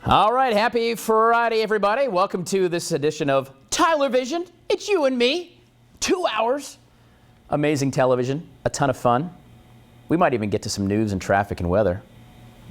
All right, happy Friday, everybody. Welcome to this edition of TylerVision. It's you and me. 2 hours. Amazing television. A ton of fun. We might even get to some news and traffic and weather.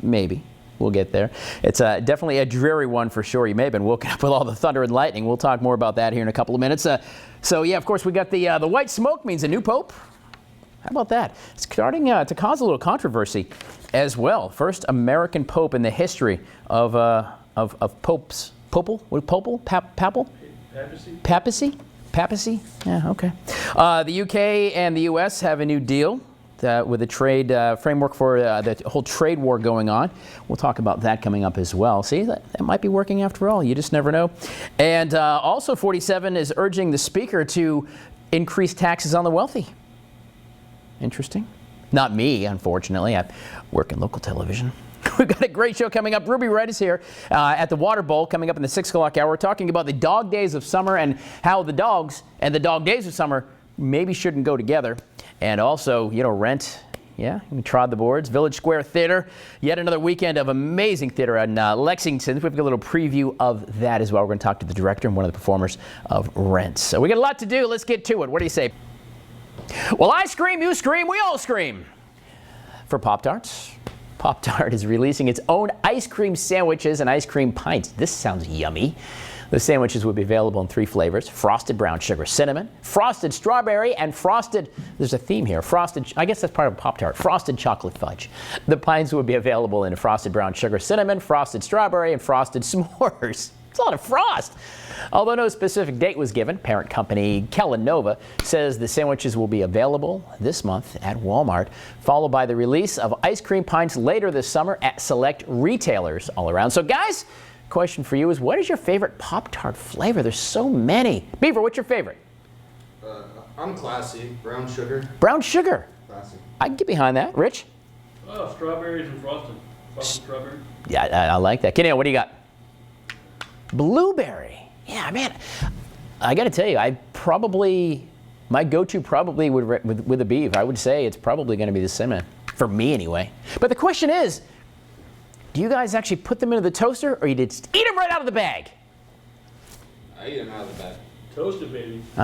Maybe. We'll get there. It's definitely a dreary one for sure. You may have been woken up with all the thunder and lightning. We'll talk more about that here in a couple of minutes. So, yeah, of course, we got the white smoke means a new pope. How about that? It's starting to cause a little controversy as well. First American pope in the history of popes. Popal? What, popal? Papal? Papacy? Papacy? Papacy? Yeah, okay. The UK and the US have a new deal with the trade framework for the whole trade war going on. We'll talk about that coming up as well. See, that might be working after all. You just never know. And also 47 is urging the speaker to increase taxes on the wealthy. Interesting. Not me, unfortunately. I work in local television. We've got a great show coming up. Ruby Red is here at the Water Bowl coming up in the 6 o'clock hour. We're talking about the dog days of summer and how the dogs and the dog days of summer maybe shouldn't go together. And also, you know, Rent. Yeah, we trod the boards. Village Square Theater. Yet another weekend of amazing theater in Lexington. We've got a little preview of that as well. We're going to talk to the director and one of the performers of Rent. So we got a lot to do. Let's get to it. What do you say? Well, I scream, you scream, we all scream. For Pop-Tarts. Pop-Tart is releasing its own ice cream sandwiches and ice cream pints. This sounds yummy. The sandwiches will be available in 3 flavors: frosted brown sugar cinnamon, frosted strawberry, and frosted, there's a theme here, frosted, I guess that's part of Pop-Tart, frosted chocolate fudge. The pints will be available in frosted brown sugar cinnamon, frosted strawberry, and frosted s'mores. It's a lot of frost. Although no specific date was given, parent company Kellanova says the sandwiches will be available this month at Walmart, followed by the release of ice cream pints later this summer at select retailers all around. So guys, question for you is, what is your favorite Pop-Tart flavor? There's so many. Beaver, what's your favorite? I'm classy. Brown sugar. Brown sugar. Classy. I can get behind that. Rich? Oh, strawberries and frosted. Frosted strawberry. Yeah, I like that. Kenny, what do you got? Blueberry. Yeah, man. I got to tell you, my go-to probably with a beef, I would say it's probably going to be the cinnamon. For me, anyway. But the question is, do you guys actually put them into the toaster, or you just eat them right out of the bag? I eat them out of the bag. Toasted, baby. All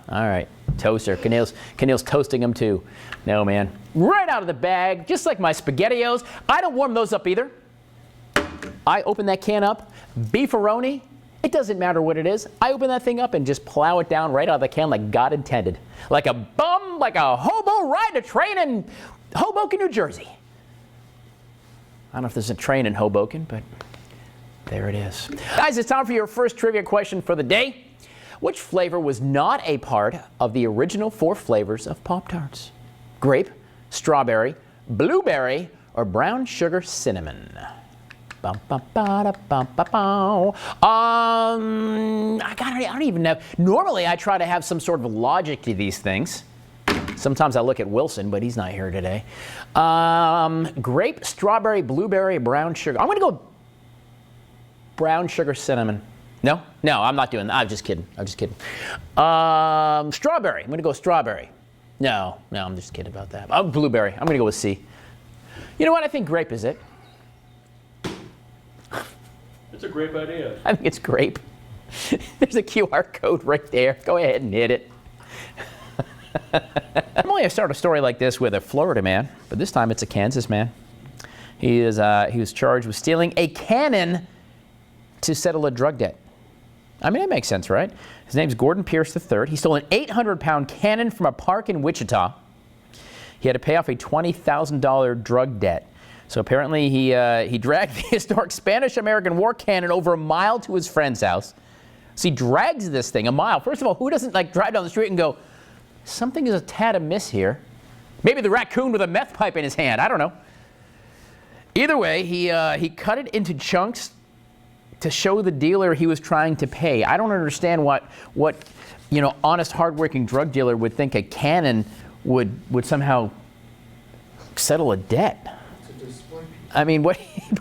right. Toaster. Keneal's toasting them too. No, man. Right out of the bag, just like my SpaghettiOs. I don't warm those up either. I open that can up, beefaroni. It doesn't matter what it is. I open that thing up and just plow it down right out of the can like God intended. Like a bum, like a hobo riding a train in Hoboken, New Jersey. I don't know if there's a train in Hoboken, but there it is. Guys, it's time for your first trivia question for the day. Which flavor was not a part of the original 4 flavors of Pop-Tarts? Grape, strawberry, blueberry, or brown sugar cinnamon? I don't even know. Normally, I try to have some sort of logic to these things. Sometimes I look at Wilson, but he's not here today. Grape, strawberry, blueberry, brown sugar. I'm going to go brown sugar cinnamon. No, I'm not doing that. I'm just kidding. Strawberry. I'm going to go strawberry. No, I'm just kidding about that. Blueberry. I'm going to go with C. You know what? I think grape is it. It's a grape idea. I think it's grape. There's a QR code right there. Go ahead and hit it. Normally I start a story like this with a Florida man, but this time it's a Kansas man. He was charged with stealing a cannon to settle a drug debt. I mean, that makes sense, right? His name's Gordon Pierce III. He stole an 800-pound cannon from a park in Wichita. He had to pay off a $20,000 drug debt. So apparently he dragged the historic Spanish-American war cannon over a mile to his friend's house. So he drags this thing a mile. First of all, who doesn't like drive down the street and go, something is a tad amiss here? Maybe the raccoon with a meth pipe in his hand. I don't know. Either way, he cut it into chunks to show the dealer he was trying to pay. I don't understand what honest, hardworking drug dealer would think a cannon would somehow settle a debt. I mean,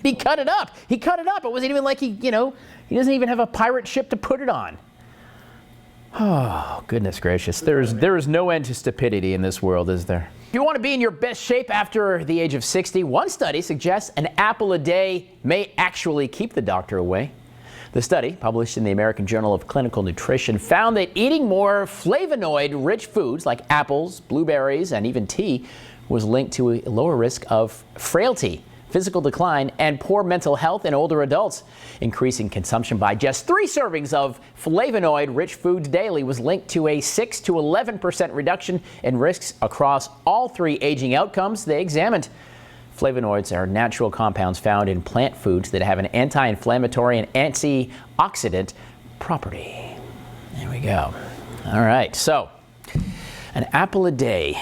he cut it up. He cut it up. It wasn't even like he doesn't even have a pirate ship to put it on. Oh, goodness gracious. There is no end to stupidity in this world, is there? If you want to be in your best shape after the age of 60, one study suggests an apple a day may actually keep the doctor away. The study, published in the American Journal of Clinical Nutrition, found that eating more flavonoid-rich foods like apples, blueberries, and even tea was linked to a lower risk of frailty, physical decline, and poor mental health in older adults. Increasing consumption by just 3 servings of flavonoid-rich foods daily was linked to a 6 to 11% reduction in risks across all 3 aging outcomes they examined. Flavonoids are natural compounds found in plant foods that have an anti-inflammatory and antioxidant property. There we go. All right, so an apple a day.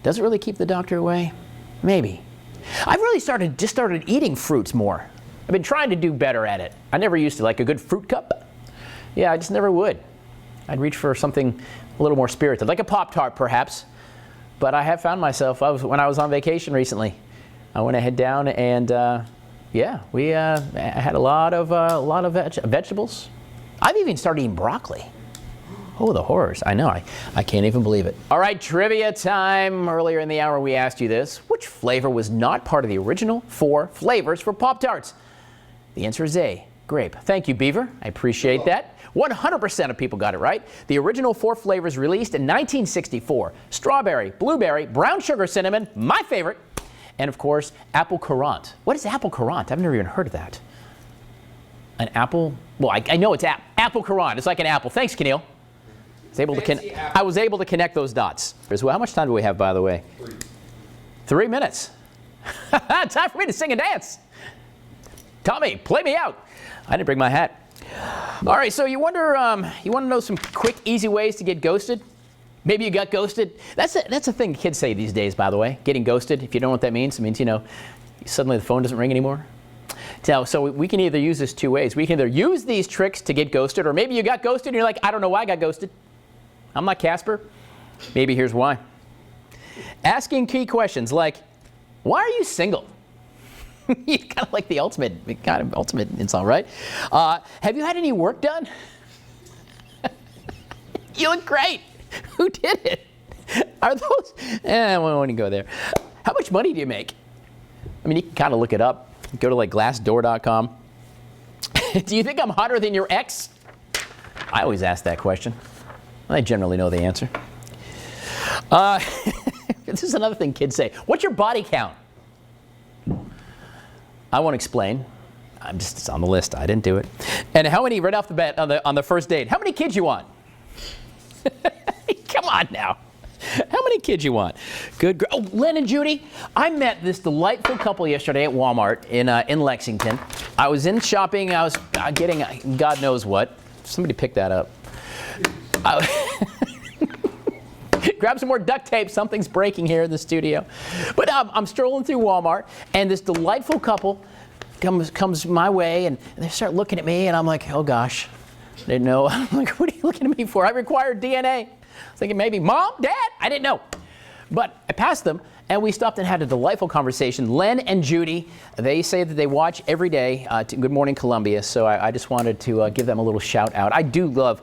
Does it really keep the doctor away? Maybe. I've really just started eating fruits more. I've been trying to do better at it. I never used to, like a good fruit cup. Yeah, I just never would. I'd reach for something a little more spirited, like a Pop-Tart perhaps. But I have found myself, when I was on vacation recently, I went ahead down and yeah, I had a lot of vegetables. I've even started eating broccoli. Oh, the horrors. I know. I can't even believe it. All right, trivia time. Earlier in the hour, we asked you this. Which flavor was not part of the original 4 flavors for Pop-Tarts? The answer is A, grape. Thank you, Beaver. I appreciate that. 100% of people got it right. The original 4 flavors released in 1964. Strawberry, blueberry, brown sugar cinnamon, my favorite, and of course, apple currant. What is apple currant? I've never even heard of that. An apple? Well, I know it's apple currant. It's like an apple. Thanks, Keneal. I was able to connect those dots. As well, how much time do we have, by the way? 3 minutes. Time for me to sing and dance. Tommy, play me out. I didn't bring my hat. All right, so you want to know some quick, easy ways to get ghosted? Maybe you got ghosted. That's a thing kids say these days, by the way. Getting ghosted. If you don't know what that means, it means, suddenly the phone doesn't ring anymore. So we can either use this 2 ways. We can either use these tricks to get ghosted, or maybe you got ghosted and you're like, I don't know why I got ghosted. I'm not Casper. Maybe here's why. Asking key questions like, why are you single? Kind of like the ultimate insult, right? Have you had any work done? You look great. Who did it? Are those? I won't go there. How much money do you make? I mean, you can kind of look it up. Go to like glassdoor.com. Do you think I'm hotter than your ex? I always ask that question. I generally know the answer. This is another thing kids say. What's your body count? I won't explain. It's on the list. I didn't do it. And how many, right off the bat, on the first date, how many kids you want? Come on now. How many kids you want? Good. Oh, Len and Judy. I met this delightful couple yesterday at Walmart in Lexington. I was in shopping. I was getting God knows what. Somebody pick that up. Grab some more duct tape. Something's breaking here in the studio. But I'm strolling through Walmart, and this delightful couple comes my way, and they start looking at me, and I'm like, oh gosh. I didn't know. I'm like, what are you looking at me for? I required DNA. I was thinking maybe, Mom, Dad? I didn't know. But I passed them, and we stopped and had a delightful conversation. Len and Judy, they say that they watch every day Good Morning Columbia, so I just wanted to give them a little shout out. I do love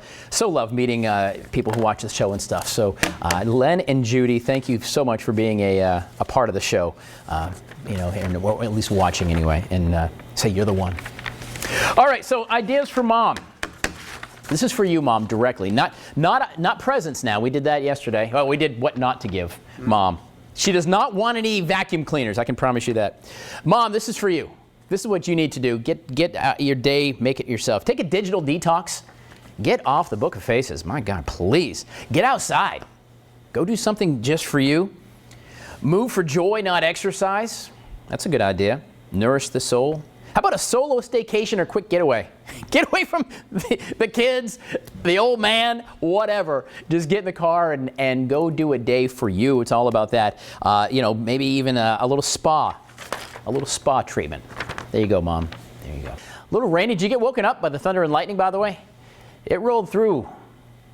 meeting people who watch the show and stuff. So Len and Judy, thank you so much for being a part of the show, and or at least watching anyway, and say you're the one. All right, so ideas for Mom. This is for you, Mom, directly. Not presents now. We did that yesterday. Oh, we did what not to give Mom. She does not want any vacuum cleaners. I can promise you that. Mom, this is for you. This is what you need to do. Get your day, make it yourself. Take a digital detox. Get off the book of faces. My God, please. Get outside. Go do something just for you. Move for joy, not exercise. That's a good idea. Nourish the soul. How about a solo staycation or quick getaway? Get away from the kids, the old man, whatever. Just get in the car and go do a day for you. It's all about that. Maybe even a little spa treatment. There you go, Mom. There you go. A little rain. Did you get woken up by the thunder and lightning, by the way? It rolled through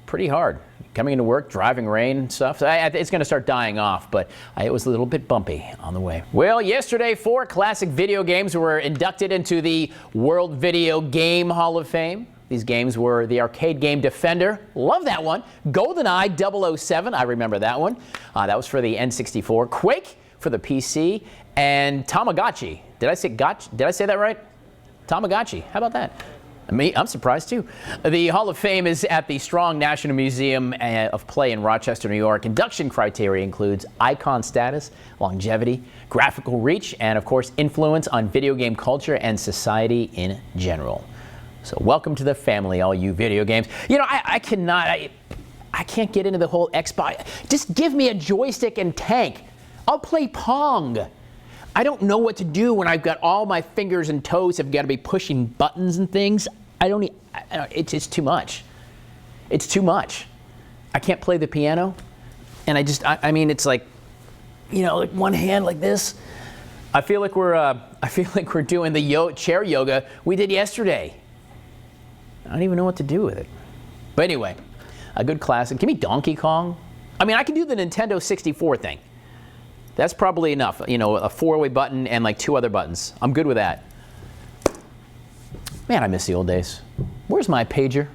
pretty hard. Coming into work, driving rain and stuff. So it's going to start dying off, but it was a little bit bumpy on the way. Well, yesterday, 4 classic video games were inducted into the World Video Game Hall of Fame. These games were the arcade game Defender. Love that one. GoldenEye 007. I remember that one. That was for the N64. Quake for the PC. And Tamagotchi. Did I say that right? Tamagotchi. How about that? I'm surprised too. The Hall of Fame is at the Strong National Museum of Play in Rochester, New York. Induction criteria includes icon status, longevity, graphical reach, and of course influence on video game culture and society in general. So welcome to the family, all you video games. You know, I can't get into the whole Xbox. Just give me a joystick and tank. I'll play Pong. I don't know what to do when I've got all my fingers and toes have got to be pushing buttons and things. It's just too much. It's too much. I can't play the piano. And I mean, it's like, you know, like one hand like this. I feel like we're doing the chair yoga we did yesterday. I don't even know what to do with it. But anyway, a good classic. Give me Donkey Kong. I mean, I can do the Nintendo 64 thing. That's probably enough. You know, a 4-way button and like 2 other buttons. I'm good with that. Man, I miss the old days. Where's my pager?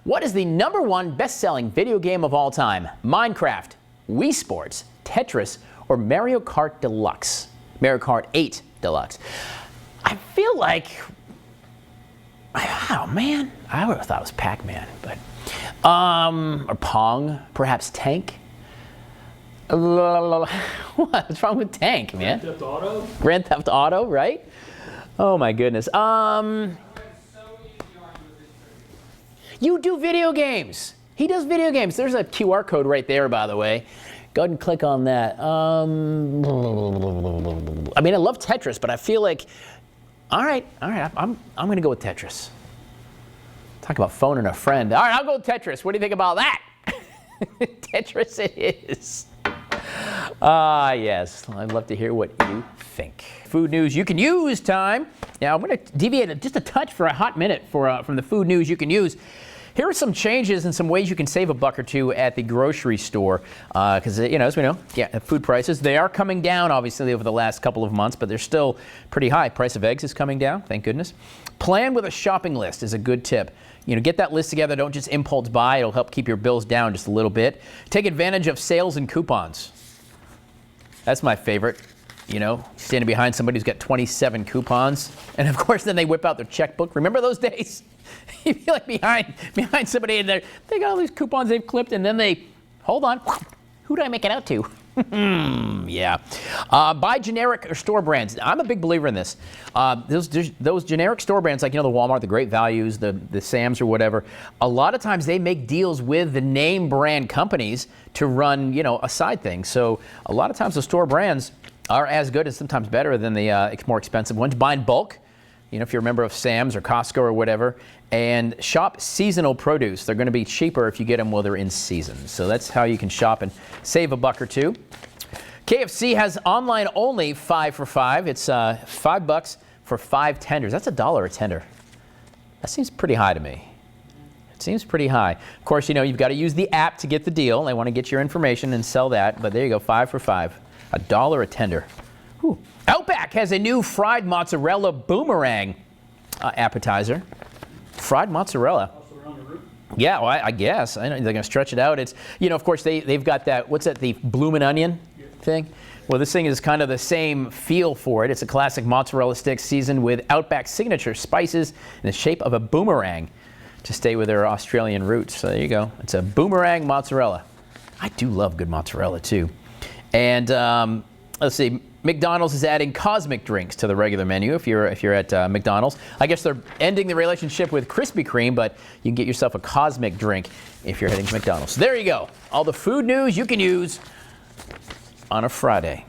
What is the #1 best-selling video game of all time? Minecraft, Wii Sports, Tetris, or Mario Kart Deluxe? Mario Kart 8 Deluxe. I feel like, oh man, I would have thought it was Pac-Man, but, or Pong, perhaps Tank. What's wrong with Tank, man? Grand Theft Auto? Grand Theft Auto, right? Oh my goodness. You do video games. He does video games. There's a QR code right there, by the way. Go ahead and click on that. I mean, I love Tetris, but I feel like, all right, I'm gonna go with Tetris. Talk about phoning a friend. All right, I'll go with Tetris. What do you think about that? Tetris it is. Yes, I'd love to hear what you think. Food news you can use time. Now I'm going to deviate just a touch for a hot minute from the food news you can use. Here are some changes and some ways you can save a buck or two at the grocery store. Because, you know, as we know, food prices, they are coming down, obviously, over the last couple of months, but they're still pretty high. Price of eggs is coming down, thank goodness. Plan with a shopping list is a good tip. You know, get that list together. Don't just impulse buy. It'll help keep your bills down just a little bit. Take advantage of sales and coupons. That's my favorite. You know, standing behind somebody who's got 27 coupons. And of course, then they whip out their checkbook. Remember those days? You'd be like behind somebody and they got all these coupons they've clipped and then they, hold on, who did I make it out to? Yeah. Buy generic or store brands. I'm a big believer in this. Those generic store brands, like, you know, the Walmart, the Great Values, the Sam's or whatever, a lot of times they make deals with the name brand companies to run, you know, a side thing. So a lot of times the store brands are as good and sometimes better than the more expensive ones. Buy in bulk. You know, if you're a member of Sam's or Costco or whatever, and shop seasonal produce. They're going to be cheaper if you get them while they're in season. So that's how you can shop and save a buck or two. KFC has online only 5 for $5. It's $5 for 5 tenders. That's $1 a tender. That seems pretty high to me. It seems pretty high. Of course, you know, you've got to use the app to get the deal. They want to get your information and sell that. But there you go, 5 for $5. $1 a tender. Whew. Outback has a new fried mozzarella boomerang appetizer. Fried mozzarella. Also around the root? Yeah, well, I guess. I know they're going to stretch it out. It's, you know, of course, they've got that, what's that, the bloomin' onion thing? Well, this thing is kind of the same feel for it. It's a classic mozzarella stick seasoned with Outback signature spices in the shape of a boomerang to stay with their Australian roots. So there you go. It's a boomerang mozzarella. I do love good mozzarella, too. And let's see. McDonald's is adding cosmic drinks to the regular menu if you're at McDonald's. I guess they're ending the relationship with Krispy Kreme, but you can get yourself a cosmic drink if you're heading to McDonald's. So there you go. All the food news you can use on a Friday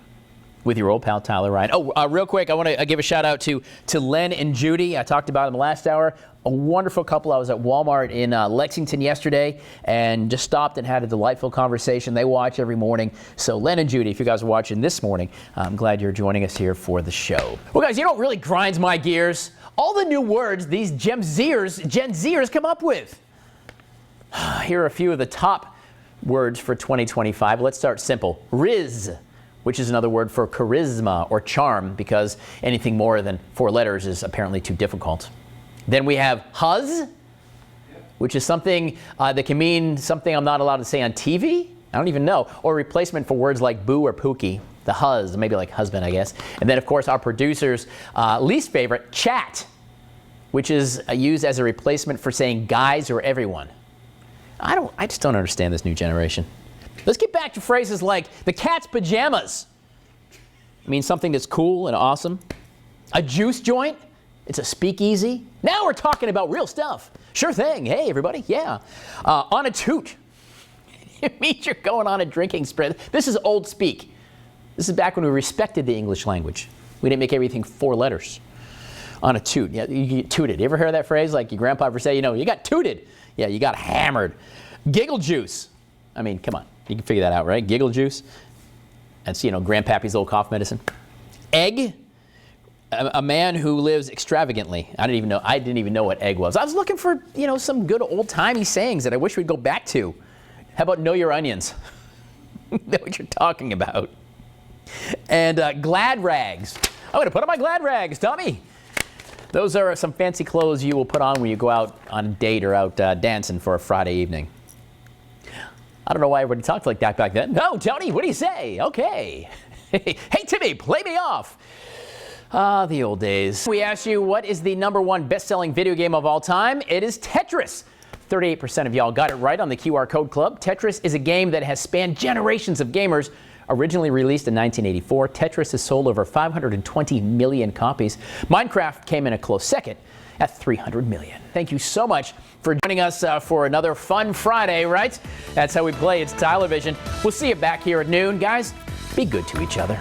with your old pal Tyler Ryan. Oh, real quick, I want to give a shout out to Len and Judy. I talked about them last hour. A wonderful couple. I was at Walmart in Lexington yesterday and just stopped and had a delightful conversation. They watch every morning. So Len and Judy, if you guys are watching this morning, I'm glad you're joining us here for the show. Well, guys, you know what really grinds my gears? All the new words these Gen Zers come up with. Here are a few of the top words for 2025. Let's start simple. Riz, which is another word for charisma or charm, because anything more than 4 letters is apparently too difficult. Then we have huzz, which is something that can mean something I'm not allowed to say on TV. I don't even know. Or replacement for words like boo or pookie. The huz, maybe like husband, I guess. And then, of course, our producer's least favorite, chat, which is used as a replacement for saying guys or everyone. I just don't understand this new generation. Let's get back to phrases like the cat's pajamas. It means something that's cool and awesome. A juice joint. It's a speakeasy. Now we're talking about real stuff. Sure thing. Hey, everybody. Yeah. On a toot. It means you're going on a drinking spree. This is old speak. This is back when we respected the English language. We didn't make everything 4 letters. On a toot. Yeah, you get tooted. You ever heard that phrase? Like your grandpa ever say, you got tooted. Yeah, you got hammered. Giggle juice. I mean, come on. You can figure that out, right? Giggle juice. That's, Grandpappy's old cough medicine. Egg. A man who lives extravagantly. I didn't even know what egg was. I was looking for, some good old-timey sayings that I wish we'd go back to. How about know your onions? Know what you're talking about. And glad rags. I'm going to put on my glad rags, Tommy. Those are some fancy clothes you will put on when you go out on a date or out dancing for a Friday evening. I don't know why everybody talked like that back then. No, Tony, what do you say? Okay. Hey, Timmy, play me off. The old days. We asked you, what is the #1 best-selling video game of all time? It is Tetris. 38% of y'all got it right on the QR Code Club. Tetris is a game that has spanned generations of gamers. Originally released in 1984, Tetris has sold over 520 million copies. Minecraft came in a close second at 300 million. Thank you so much for joining us for another fun Friday, right? That's how we play. It's TylerVision. We'll see you back here at noon. Guys, be good to each other.